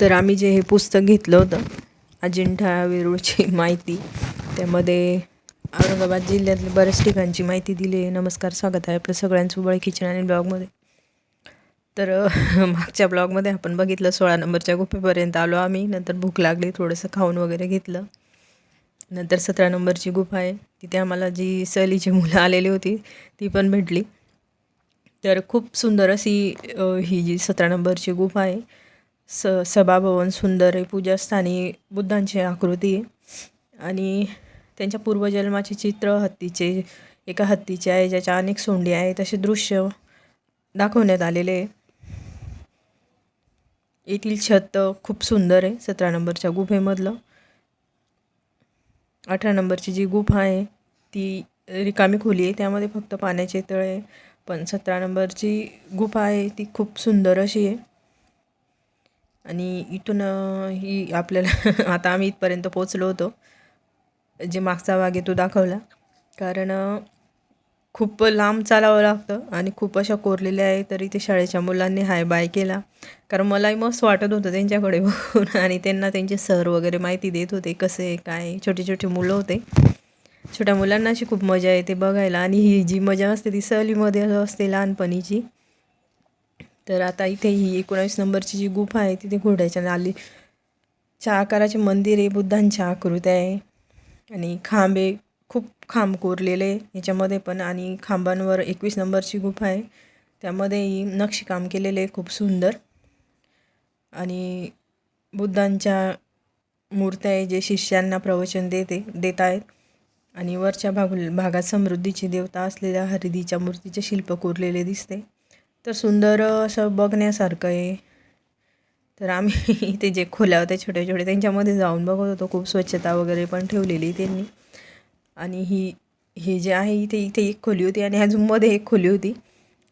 तर आम्ही जे हे पुस्तक घेतलं होतं अजिंठा वेरूळची माहिती, त्यामध्ये औरंगाबाद जिल्ह्यातल्या बऱ्याच ठिकाणची माहिती दिली आहे. नमस्कार, स्वागत आहे आपलं सगळ्यांचं वळ किचन आणि ब्लॉगमध्ये. तर मागच्या ब्लॉगमध्ये आपण बघितलं 16 नंबरच्या गुफेपर्यंत आलो आम्ही. नंतर भूक लागली, थोडंसं खाऊन वगैरे घेतलं. नंतर 17 नंबरची गुफा आहे, तिथे आम्हाला जी सहलीची मुलं आलेली होती ती पण भेटली. तर खूप सुंदर अशी ही जी 17 नंबरची गुफा आहे. सभाभवन सुंदर आहे. पूजास्थानी बुद्धांची आकृती आहे आणि त्यांच्या पूर्वजन्माचे चित्र हत्तीचे, एका हत्तीचे आहे ज्याच्या अनेक सोंडी आहेत, असे दृश्य दाखवण्यात आलेले आहे. येथील छत खूप सुंदर आहे 17 नंबरच्या गुफेमधलं. 18 नंबरची जी गुफा आहे ती रिकामी खोली आहे, त्यामध्ये फक्त पाण्याचे तळे आहे. पण 17 नंबरची गुफा आहे ती खूप सुंदर अशी आहे. आणि इथून ही आपल्याला आता आम्ही इथपर्यंत पोचलो होतो. जे मागचा भाग आहे तो दाखवला, कारण खूप लांब चालावं लागतं आणि खूप अशा कोरलेल्या आहे. तरी ते शाळेच्या मुलांनी हाय बाय केला, कारण मलाही मस्त वाटत होतं त्यांच्याकडे बघून. आणि त्यांना त्यांचे सर वगैरे माहिती देत होते कसे काय. छोटे छोटे मुलं होते, छोट्या मुलांना अशी खूप मजा येते बघायला. आणि ही जी मजा असते ती सहलीमध्ये असते लहानपणीची. तर आता इथे ही 19 नंबरची जी गुफा आहे तिथे घोड्याच्या नालीच्या आकाराचे मंदिर आहे, बुद्धांच्या आकृत्या आहे आणि खांबे, खूप खांब कोरलेले याच्यामध्ये पण. आणि खांबांवर 21 नंबरची गुफा आहे, त्यामध्येही नक्षीकाम केलेले खूप सुंदर. आणि बुद्धांच्या मूर्त्या आहे जे शिष्यांना प्रवचन देत आहेत. आणि वरच्या भागात समृद्धीची देवता असलेल्या हरिदीच्या मूर्तीचे शिल्प कोरलेले दिसते. तर सुंदर असं बघण्यासारखं आहे. तर आम्ही इथे जे खोल्या होत्या छोटे छोटे त्यांच्यामध्ये जाऊन बघत होतो. खूप स्वच्छता वगैरे पण ठेवलेली त्यांनी. आणि ही जे आहे इथे एक खोली होती आणि अजून मध्ये एक खोली होती,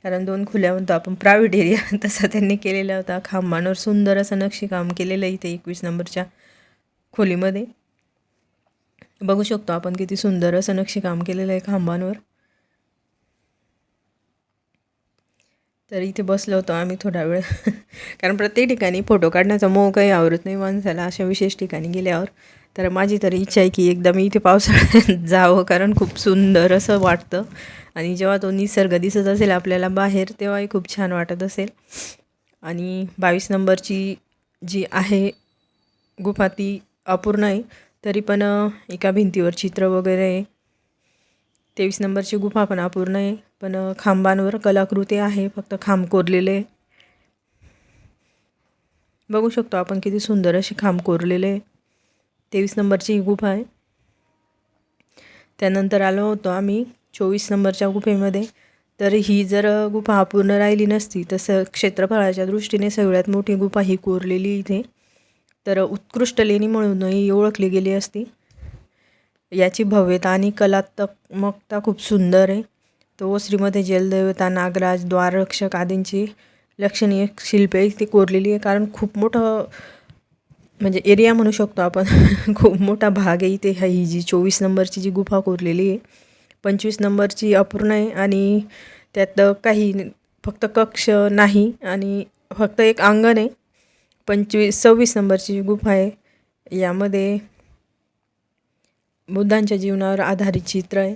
कारण 2 खोल्या म्हणतो आपण प्रायव्हेट एरिया तसा त्यांनी केलेला होता. खांबांवर सुंदर असं नक्षीकाम केलेलं आहे इथे 21 नंबरच्या खोलीमध्ये. बघू शकतो आपण किती सुंदर असं नक्षीकाम केलेलं आहे खांबांवर. तर इथे बसलो होतो आम्ही थोडा वेळ कारण प्रत्येक ठिकाणी फोटो काढण्याचा मोह काही आवरत नाही माणसाला अशा विशेष ठिकाणी गेल्यावर. तर माझी तरी इच्छा आहे की एकदा मी इथे पावसाळ्यात जावं, कारण खूप सुंदर असं वाटतं. आणि जेव्हा तो निसर्ग दिसत असेल आपल्याला बाहेर तेव्हाही खूप छान वाटत असेल. आणि 22 नंबरची जी आहे गुफा ती अपूर्ण आहे, तरी पण एका भिंतीवर चित्र वगैरे आहे. 23 नंबरची गुफा पण अपूर्ण आहे, पण खांबांवर कलाकृती आहे, फक्त खांब कोरलेले. बघू शकतो आपण किती सुंदर असे खांब कोरलेले. 23 नंबरची ही गुफा आहे. त्यानंतर आलो होतो आम्ही 24 नंबरच्या गुफेमध्ये. तर ही जर गुफा अपूर्ण राहिली नसती तसं क्षेत्रफळाच्या दृष्टीने सगळ्यात मोठी गुफा ही कोरलेली इथे, तर उत्कृष्ट लेणी म्हणूनही ओळखली गेली असती. याची भव्यता आणि कलात्मकता खूप सुंदर आहे. तो ओसरीमध्ये जलदेवता, नागराज, द्वाररक्षक आदींची लक्षणीय शिल्पे इथे कोरलेली आहे, कारण खूप मोठं म्हणजे एरिया म्हणू शकतो आपण खूप मोठा भाग आहे इथे. ही जी 24 नंबरची जी गुफा कोरलेली आहे. 25 नंबरची अपूर्ण आहे आणि त्यात काही फक्त कक्ष नाही आणि फक्त एक अंगण आहे. 26 नंबरची जी गुफा आहे यामध्ये बुद्धांच्या जीवनावर आधारित चित्र आहे.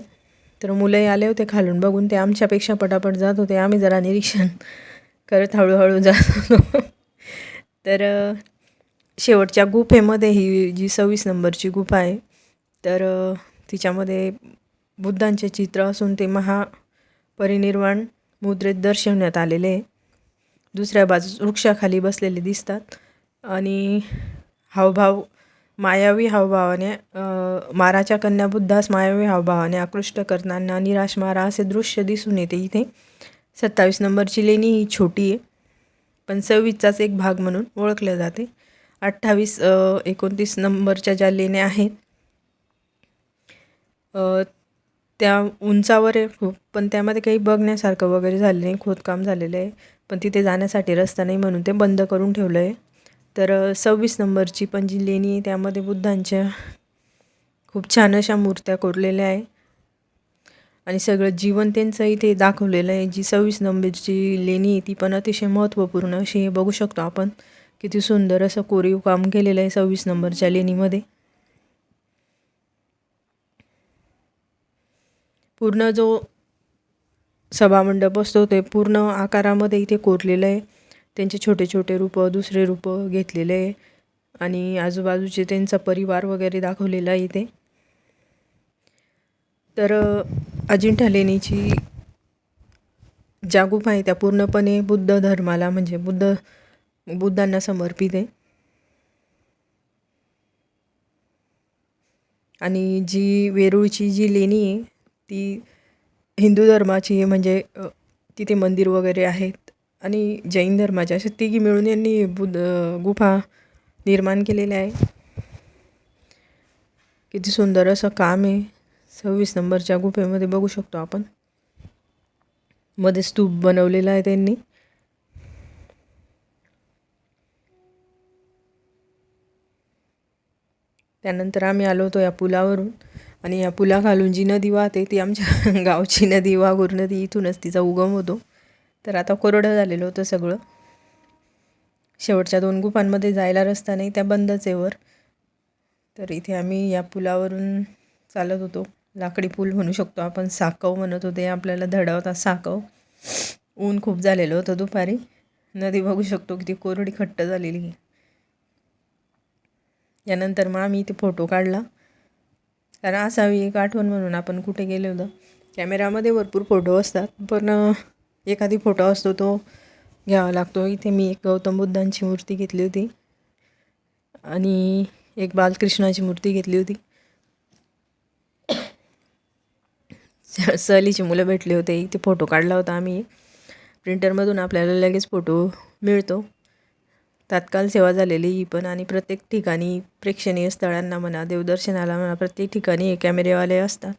तर मुलंही आले होते खालून बघून, ते आमच्यापेक्षा पटापट जात होते, आम्ही जरा निरीक्षण करत हळूहळू जात होतो. तर शेवटच्या गुफेमध्ये ही जी 26 नंबरची गुफा आहे, तर तिच्यामध्ये बुद्धांचे चित्र असून ते महापरिनिर्वाण मुद्रेत दर्शवण्यात आलेले आहे. दुसऱ्या बाजूस वृक्षाखाली बसलेले दिसतात आणि हावभाव मायावी हावभावाने माराच्या कन्या बुद्धास मायावी हावभावाने आकृष्ट करताना निराश मारा असे दृश्य दिसून येते इथे. 27 नंबरची लेणी ही छोटी आहे, पण 26चाच एक भाग म्हणून ओळखले जाते. 28, 29 नंबरच्या ज्या लेण्या आहेत त्या उंचावर आहे खूप, पण त्यामध्ये काही बघण्यासारखं वगैरे झालं नाही, खोदकाम झालेलं आहे. पण तिथे जाण्यासाठी रस्ता नाही म्हणून ते बंद करून ठेवलं आहे. तर 26 नंबरची पण जी लेणी आहे त्यामध्ये बुद्धांच्या खूप छान अशा मूर्त्या कोरलेल्या आहे आणि सगळं जीवन त्यांचं इथे दाखवलेलं आहे. जी 26 नंबरची लेणी आहे ती पण अतिशय महत्त्वपूर्ण अशी बघू शकतो आपण किती सुंदर असं कोरीव काम केलेलं आहे 26 नंबरच्या लेणीमध्ये. पूर्ण जो सभामंडप असतो ते पूर्ण आकारामध्ये इथे कोरलेलं आहे. त्यांचे छोटे छोटे रूपं, दुसरे रूपं घेतलेले आहे आणि आजूबाजूचे त्यांचा परिवार वगैरे दाखवलेला आहे इथे. तर अजिंठा लेणीची ज्या गुफा आहे त्या पूर्णपणे बुद्ध धर्माला म्हणजे बुद्धांना समर्पित आहे. आणि जी वेरूळची जी लेणी आहे ती हिंदू धर्माची आहे, म्हणजे तिथे मंदिर वगैरे आहेत आणि जैन धर्माच्या अशा तिघी मिळून यांनी गुफा निर्माण केलेल्या आहे. किती सुंदर असं काम आहे 26 नंबरच्या गुफेमध्ये बघू शकतो आपण. मध्ये स्तूप बनवलेला आहे त्यांनी. त्यानंतर आम्ही आलो होतो या पुलावरून आणि या पुलाखालून जी नदी वाहते ती आमच्या गावची नदी, वाघूर नदी. इथूनच तिचा उगम होतो. तर आता कोरडं झालेलं होतं सगळं. शेवटच्या 2 गुफांमध्ये जायला रस्ता नाही, त्या बंदच आहे वर. तर इथे आम्ही या पुलावरून चालत होतो. लाकडी पूल म्हणू शकतो आपण, साकव म्हणत होते आपल्याला, धडा होता साकव. ऊन खूप झालेलं होतं दुपारी. नदी बघू शकतो किती कोरडी खट्ट झालेली. यानंतर मग आम्ही इथे फोटो काढला, कारण असावी एक आठवण म्हणून आपण कुठे गेलो होतो. कॅमेरामध्ये भरपूर फोटो असतात, पण एखादी फोटो असतो तो घ्यावा लागतो. इथे मी एक गौतम बुद्धांची मूर्ती घेतली होती आणि एक बालकृष्णाची मूर्ती घेतली होती. सहलीची मुलं भेटले होते, इथे फोटो काढला होता आम्ही. प्रिंटरमधून आपल्याला लगेच फोटो मिळतो. तात्काळ सेवा झालेली ही पण. आणि प्रत्येक ठिकाणी प्रेक्षणीय स्थळांना म्हणा, देवदर्शनाला म्हणा, प्रत्येक ठिकाणी हे कॅमेरेवाले असतात.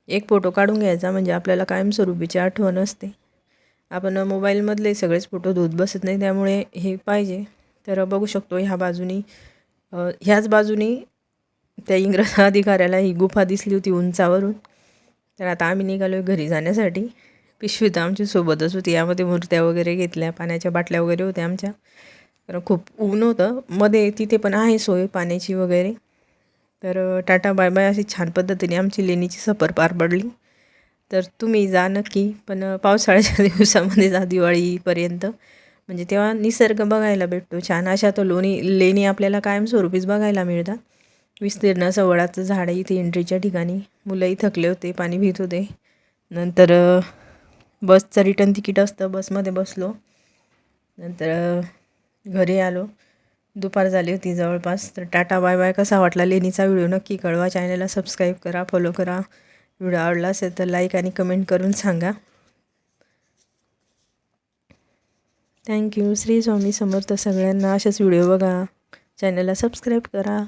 एक फोटो काढून घ्यायचा म्हणजे आपल्याला कायमस्वरूपीची आठवण असते. आपण मोबाईलमधले सगळेच फोटो धुत बसत नाही, त्यामुळे हे पाहिजे. तर बघू शकतो ह्याच बाजूनी त्या इंग्रज अधिकाऱ्याला ही गुफा दिसली होती उंचावरून. तर आता आम्ही निघालो घरी जाण्यासाठी. पिशवी तर आमची सोबतच होती. यामध्ये मूर्त्या वगैरे घेतल्या, पाण्याच्या बाटल्या वगैरे होत्या आमच्या. तर खूप ऊन होतं. मध्ये तिथे पण आहे सोय पाण्याची वगैरे. तर टाटा बाय बाय अशी छान पद्धतीने आमची लेणीची सफर पार पडली. तर तुम्ही जा नक्की, पण पावसाळ्याच्या दिवसामध्ये जा, दिवाळीपर्यंत. म्हणजे तेव्हा निसर्ग बघायला भेटतो छान. अशा तो लेणी आपल्याला कायमस्वरूपीच बघायला मिळतात. विस्तीर्ण असं वडाचं झाड आहे इथे एंट्रीच्या ठिकाणी. मुलंही थकले होते, पाणी पित होते. नंतर बसचं रिटर्न तिकीट असतं, बसमध्ये बसलो. नंतर घरी आलो. दुपार झाली होती जवळपास. तर टाटा बाय बाय. कसा वाटला लेणीचा व्हिडिओ नक्की कळवा. चॅनलला सबस्क्राईब करा, फॉलो करा. व्हिडिओ आवडला असेल तर लाईक आणि कमेंट करून सांगा. थँक्यू. श्री स्वामी समर्थ सगळ्यांना. असेच व्हिडिओ बघा, चॅनलला सबस्क्राईब करा.